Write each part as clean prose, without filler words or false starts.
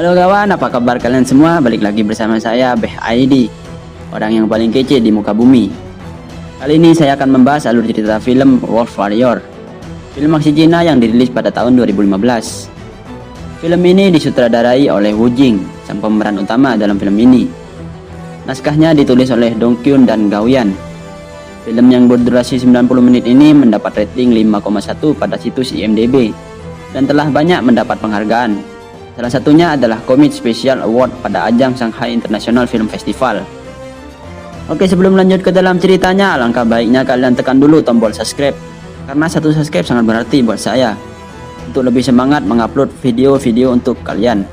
Halo kawan, apa kabar kalian semua? Balik lagi bersama saya, Beh ID, orang yang paling kece di muka bumi. Kali ini saya akan membahas alur cerita film Wolf Warrior, film aksi Cina yang dirilis pada tahun 2015. Film ini disutradarai oleh Wu Jing, sang pemeran utama dalam film ini. Naskahnya ditulis oleh Dong Kyun dan Gao Yan. Film yang berdurasi 90 menit ini mendapat rating 5,1 pada situs IMDb dan telah banyak mendapat penghargaan. Salah satunya adalah Comic Special Award pada ajang Shanghai International Film Festival. Oke, sebelum lanjut ke dalam ceritanya, alangkah baiknya kalian tekan dulu tombol subscribe, karena satu subscribe sangat berarti buat saya untuk lebih semangat mengupload video-video untuk kalian.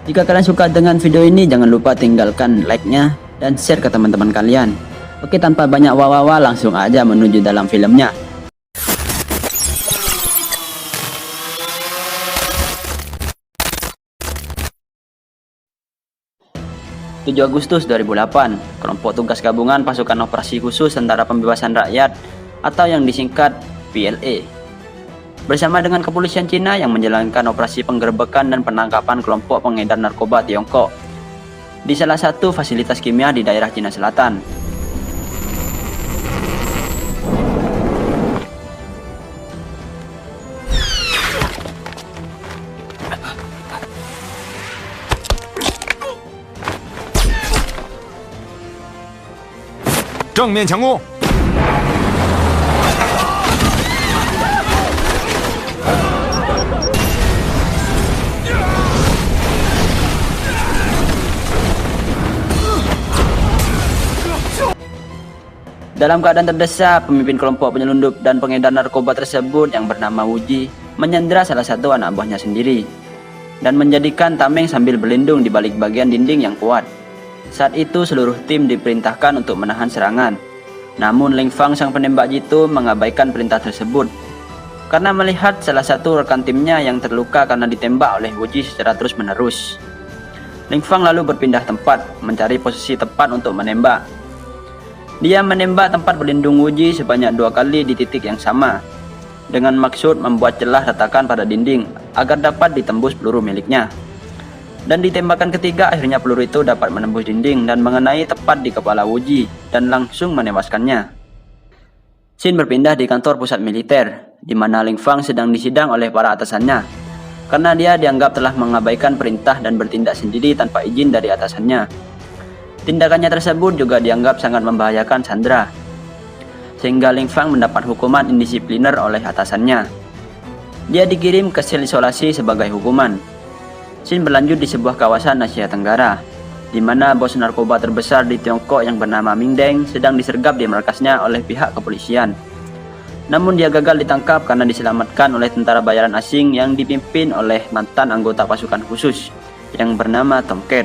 Jika kalian suka dengan video ini, jangan lupa tinggalkan like-nya dan share ke teman-teman kalian. Oke, tanpa banyak wawawa, langsung aja menuju dalam filmnya. 7 Agustus 2008, kelompok tugas gabungan pasukan operasi khusus Tentara Pembebasan Rakyat atau yang disingkat PLA bersama dengan kepolisian Cina yang menjalankan operasi penggerebekan dan penangkapan kelompok pengedar narkoba Tiongkok di salah satu fasilitas kimia di daerah Cina Selatan. Dalam keadaan terdesak, pemimpin kelompok penyelundup dan pengedar narkoba tersebut yang bernama Wu Ji menyandera salah satu anak buahnya sendiri dan menjadikan tameng sambil berlindung di balik bagian dinding yang kuat. Saat itu seluruh tim diperintahkan untuk menahan serangan. Namun Ling Fang sang penembak jitu mengabaikan perintah tersebut karena melihat salah satu rekan timnya yang terluka karena ditembak oleh Wu Ji secara terus-menerus. Ling Fang lalu berpindah tempat mencari posisi tepat untuk menembak. Dia menembak tempat berlindung Wu Ji sebanyak 2 kali di titik yang sama dengan maksud membuat celah retakan pada dinding agar dapat ditembus peluru miliknya. Dan di tembakan ketiga akhirnya peluru itu dapat menembus dinding dan mengenai tepat di kepala Wu Ji dan langsung menewaskannya. Scene berpindah di kantor pusat militer di mana Ling Fang sedang disidang oleh para atasannya karena dia dianggap telah mengabaikan perintah dan bertindak sendiri tanpa izin dari atasannya. Tindakannya tersebut juga dianggap sangat membahayakan Chandra, sehingga Ling Fang mendapat hukuman indisipliner oleh atasannya. Dia dikirim ke sel isolasi sebagai hukuman. Scene berlanjut di sebuah kawasan Asia Tenggara, di mana bos narkoba terbesar di Tiongkok yang bernama Ming Deng sedang disergap di markasnya oleh pihak kepolisian. Namun dia gagal ditangkap karena diselamatkan oleh tentara bayaran asing yang dipimpin oleh mantan anggota pasukan khusus yang bernama Tomcat.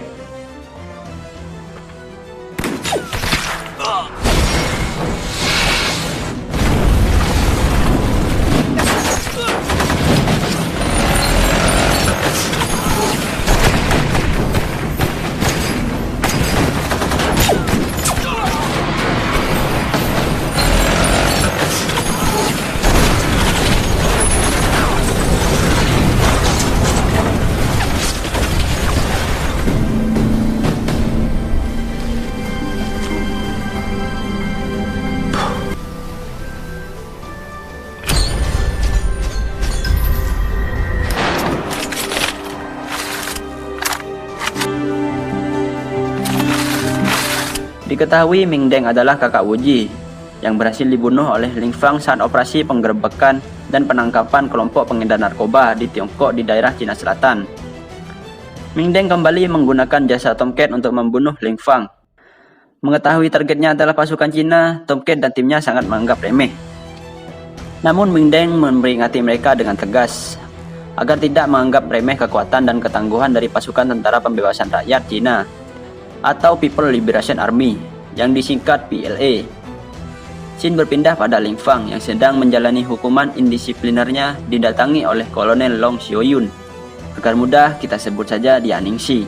Diketahui Ming Deng adalah kakak Wu Ji yang berhasil dibunuh oleh Ling Fang saat operasi penggerebekan dan penangkapan kelompok pengedar narkoba di Tiongkok di daerah Cina Selatan. Ming Deng kembali menggunakan jasa Tomcat untuk membunuh Ling Fang. Mengetahui targetnya adalah pasukan Cina, Tomcat dan timnya sangat menganggap remeh. Namun Ming Deng memperingati mereka dengan tegas agar tidak menganggap remeh kekuatan dan ketangguhan dari pasukan Tentara Pembebasan Rakyat Cina atau People Liberation Army yang disingkat PLA. Scene berpindah pada Ling Fang yang sedang menjalani hukuman indisiplinernya didatangi oleh Kolonel Long Xiaoyun. Agar mudah kita sebut saja dia Ningsi,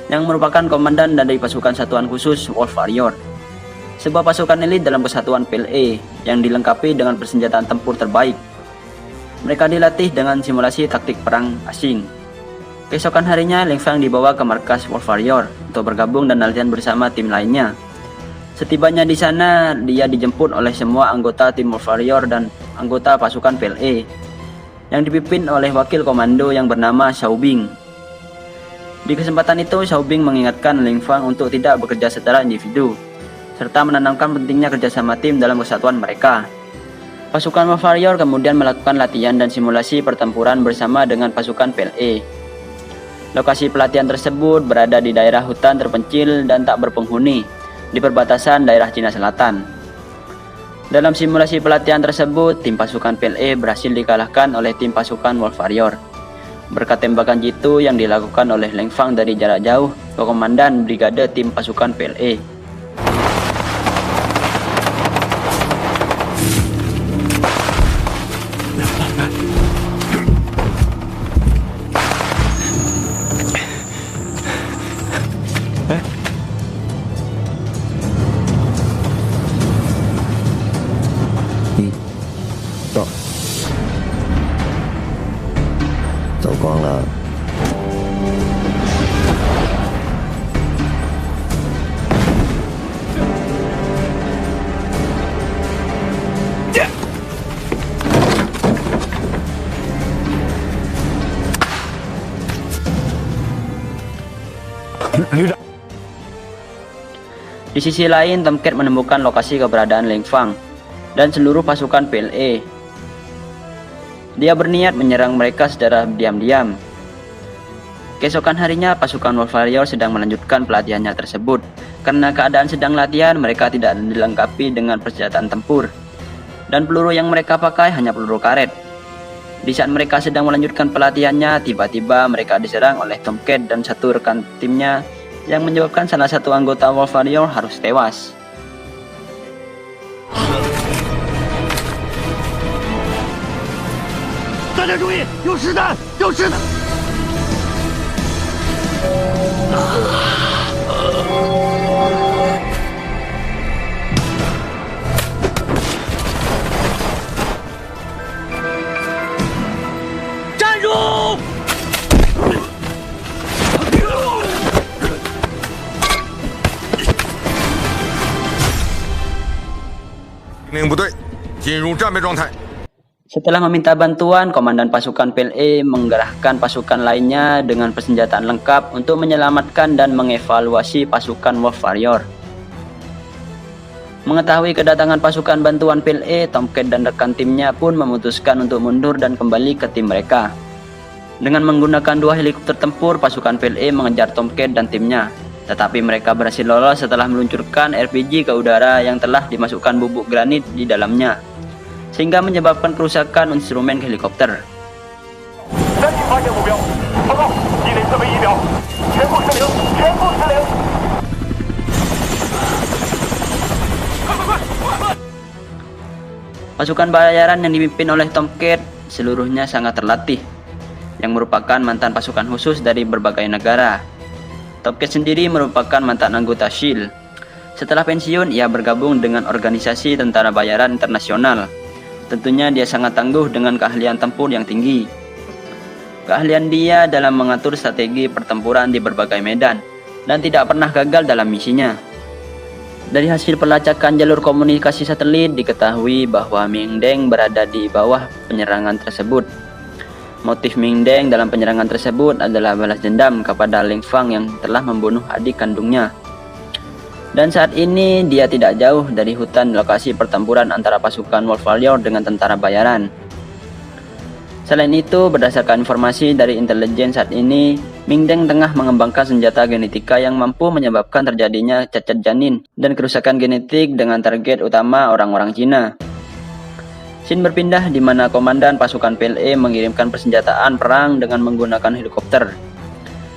yang merupakan komandan dari pasukan satuan khusus Wolf Warrior, sebuah pasukan elit dalam kesatuan PLA yang dilengkapi dengan persenjataan tempur terbaik. Mereka dilatih dengan simulasi taktik perang asing. Keesokan harinya, Lin Fang dibawa ke markas Wolf Warrior untuk bergabung dan latihan bersama tim lainnya. Setibanya di sana, dia dijemput oleh semua anggota tim Wolf Warrior dan anggota pasukan PLE yang dipimpin oleh wakil komando yang bernama Xiao Bing. Di kesempatan itu, Xiao Bing mengingatkan Lin Fang untuk tidak bekerja secara individu, serta menanamkan pentingnya kerjasama tim dalam kesatuan mereka. Pasukan Wolf Warrior kemudian melakukan latihan dan simulasi pertempuran bersama dengan pasukan PLE. Lokasi pelatihan tersebut berada di daerah hutan terpencil dan tak berpenghuni, di perbatasan daerah Cina Selatan. Dalam simulasi pelatihan tersebut, tim pasukan PLE berhasil dikalahkan oleh tim pasukan Wolf Warrior. Berkat tembakan jitu yang dilakukan oleh Lin Fang dari jarak jauh ke komandan brigade tim pasukan PLE. Di sisi lain, Tomcat menemukan lokasi keberadaan Lin Fang dan seluruh pasukan PLE. Dia berniat menyerang mereka secara diam-diam. Keesokan harinya, pasukan Wolf Warrior sedang melanjutkan pelatihannya tersebut. Karena keadaan sedang latihan, mereka tidak dilengkapi dengan persenjataan tempur, dan peluru yang mereka pakai hanya peluru karet. Di saat mereka sedang melanjutkan pelatihannya, tiba-tiba mereka diserang oleh Tomcat dan satu rekan timnya, yang menyebabkan salah satu anggota Wolf Warrior harus tewas. Setelah meminta bantuan, komandan pasukan PLE menggerahkan pasukan lainnya dengan persenjataan lengkap untuk menyelamatkan dan mengevaluasi pasukan Wolf Warrior. Mengetahui kedatangan pasukan bantuan PLE, Tomcat dan rekan timnya pun memutuskan untuk mundur dan kembali ke tim mereka. Dengan menggunakan 2 helikopter tempur, pasukan PLE mengejar Tomcat dan timnya. Tetapi mereka berhasil lolos setelah meluncurkan RPG ke udara yang telah dimasukkan bubuk granit di dalamnya, sehingga menyebabkan kerusakan instrumen helikopter. Pasukan bayaran yang dipimpin oleh Tomcat seluruhnya sangat terlatih, yang merupakan mantan pasukan khusus dari berbagai negara. Tomcat sendiri merupakan mantan anggota SHIELD. Setelah pensiun, ia bergabung dengan organisasi tentara bayaran internasional. Tentunya dia sangat tangguh dengan keahlian tempur yang tinggi. Keahlian dia dalam mengatur strategi pertempuran di berbagai medan, dan tidak pernah gagal dalam misinya. Dari hasil pelacakan jalur komunikasi satelit, diketahui bahwa Ming Deng berada di bawah penyerangan tersebut. Motif Ming Deng dalam penyerangan tersebut adalah balas dendam kepada Lin Fang yang telah membunuh adik kandungnya. Dan saat ini dia tidak jauh dari hutan lokasi pertempuran antara pasukan Wolf Warrior dengan tentara bayaran. Selain itu, berdasarkan informasi dari intelijen saat ini, Ming Deng tengah mengembangkan senjata genetika yang mampu menyebabkan terjadinya cacat janin dan kerusakan genetik dengan target utama orang-orang Cina. Scene berpindah di mana komandan pasukan PLE mengirimkan persenjataan perang dengan menggunakan helikopter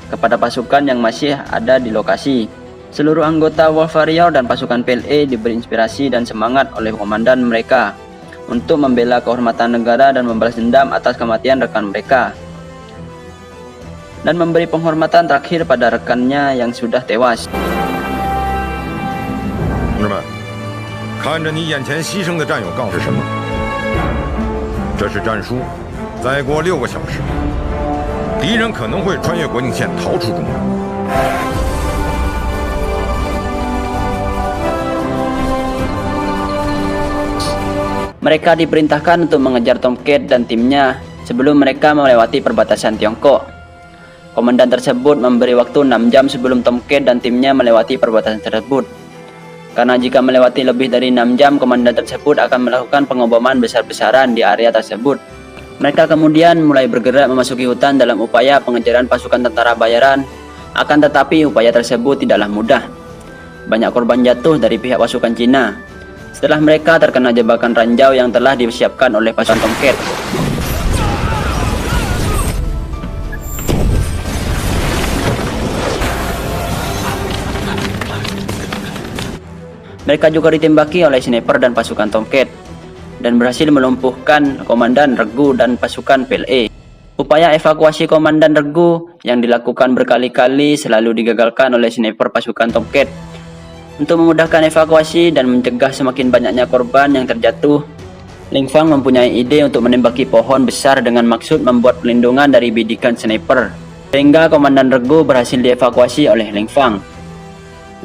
kepada pasukan yang masih ada di lokasi. Seluruh anggota Wolf Warrior dan pasukan PLE diberi inspirasi dan semangat oleh komandan mereka untuk membela kehormatan negara dan membalas dendam atas kematian rekan mereka, dan memberi penghormatan terakhir pada rekannya yang sudah tewas. 同志们，看着你眼前牺牲的战友告诉什么？这是战书，再过6个小时，敌人可能会穿越国境线逃出中国。 Mereka diperintahkan untuk mengejar Tomcat dan timnya sebelum mereka melewati perbatasan Tiongkok. Komandan tersebut memberi waktu 6 jam sebelum Tomcat dan timnya melewati perbatasan tersebut. Karena jika melewati lebih dari 6 jam, komandan tersebut akan melakukan pengoboman besar-besaran di area tersebut. Mereka kemudian mulai bergerak memasuki hutan dalam upaya pengejaran pasukan tentara bayaran. Akan tetapi upaya tersebut tidaklah mudah. Banyak korban jatuh dari pihak pasukan Cina setelah mereka terkena jebakan ranjau yang telah disiapkan oleh pasukan Tomcat. Mereka juga ditembaki oleh sniper dan pasukan Tomcat dan berhasil melumpuhkan Komandan Regu dan pasukan PLA. Upaya evakuasi Komandan Regu yang dilakukan berkali-kali selalu digagalkan oleh sniper pasukan Tomcat. Untuk memudahkan evakuasi dan mencegah semakin banyaknya korban yang terjatuh, Ling Fang mempunyai ide untuk menembaki pohon besar dengan maksud membuat pelindungan dari bidikan sniper, sehingga Komandan Regu berhasil dievakuasi oleh Ling Fang.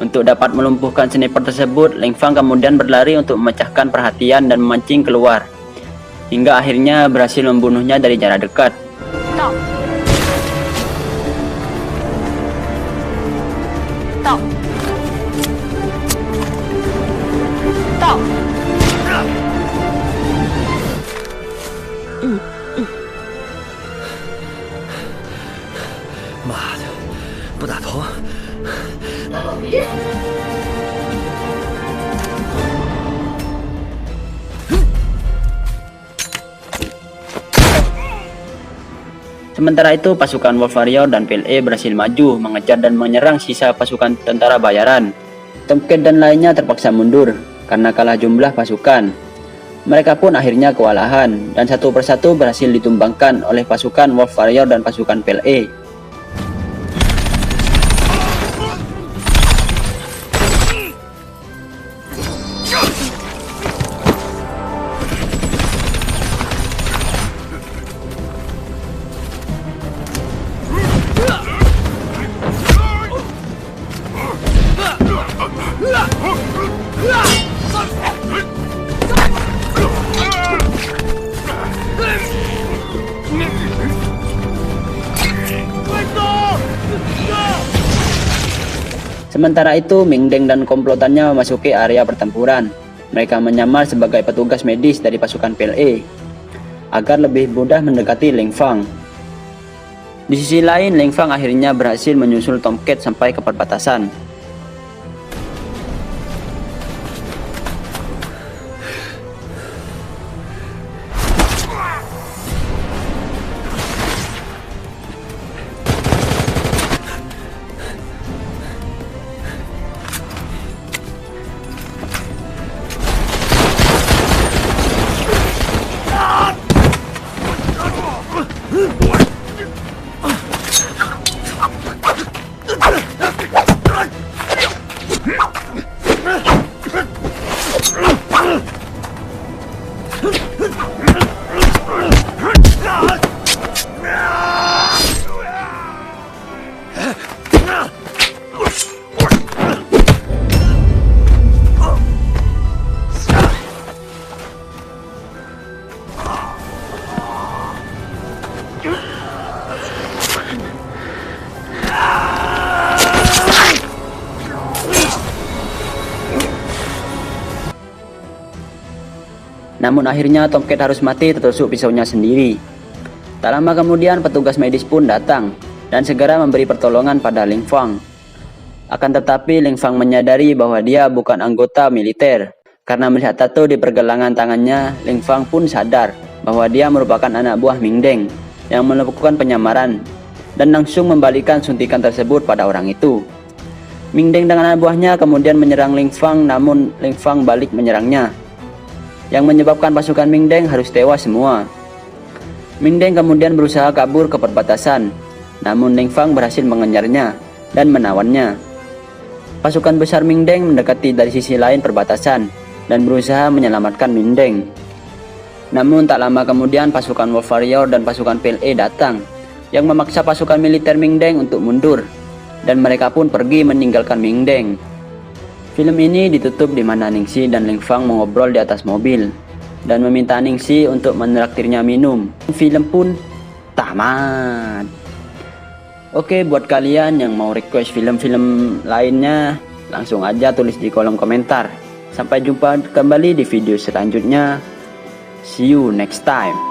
Untuk dapat melumpuhkan sniper tersebut, Ling Fang kemudian berlari untuk memecahkan perhatian dan memancing keluar, hingga akhirnya berhasil membunuhnya dari jarak dekat. Sementara itu, pasukan Wolf Warrior dan PLA berhasil maju, mengejar dan menyerang sisa pasukan tentara bayaran. Tomcat dan lainnya terpaksa mundur karena kalah jumlah pasukan. Mereka pun akhirnya kewalahan dan satu persatu berhasil ditumbangkan oleh pasukan Wolf Warrior dan pasukan PLA. Sementara itu, Ming Deng dan komplotannya memasuki area pertempuran. Mereka menyamar sebagai petugas medis dari pasukan PLA agar lebih mudah mendekati Ling Fang. Di sisi lain, Ling Fang akhirnya berhasil menyusul Tomcat sampai ke perbatasan. Namun akhirnya Tomcat harus mati tertusuk pisaunya sendiri. Tak lama kemudian petugas medis pun datang dan segera memberi pertolongan pada Ling Fang. Akan tetapi Ling Fang menyadari bahwa dia bukan anggota militer. Karena melihat tato di pergelangan tangannya, Ling Fang pun sadar bahwa dia merupakan anak buah Ming Deng yang melakukan penyamaran dan langsung membalikan suntikan tersebut pada orang itu. Ming Deng dengan anak buahnya kemudian menyerang Ling Fang, namun Ling Fang balik menyerangnya, yang menyebabkan pasukan Ming Deng harus tewas semua. Ming Deng kemudian berusaha kabur ke perbatasan, namun Ling Fang berhasil mengejarnya dan menawannya. Pasukan besar Ming Deng mendekati dari sisi lain perbatasan dan berusaha menyelamatkan Ming Deng. Namun tak lama kemudian pasukan Wolf Warrior dan pasukan PLA datang. yang memaksa pasukan militer Mingdeng untuk mundur, dan mereka pun pergi meninggalkan Mingdeng. Film ini ditutup di mana Ningsi dan Ling Fang mengobrol di atas mobil dan meminta Ningsi untuk menraktirnya minum. Film pun tamat. Oke, buat kalian yang mau request film-film lainnya, langsung aja tulis di kolom komentar. Sampai jumpa kembali di video selanjutnya. See you next time.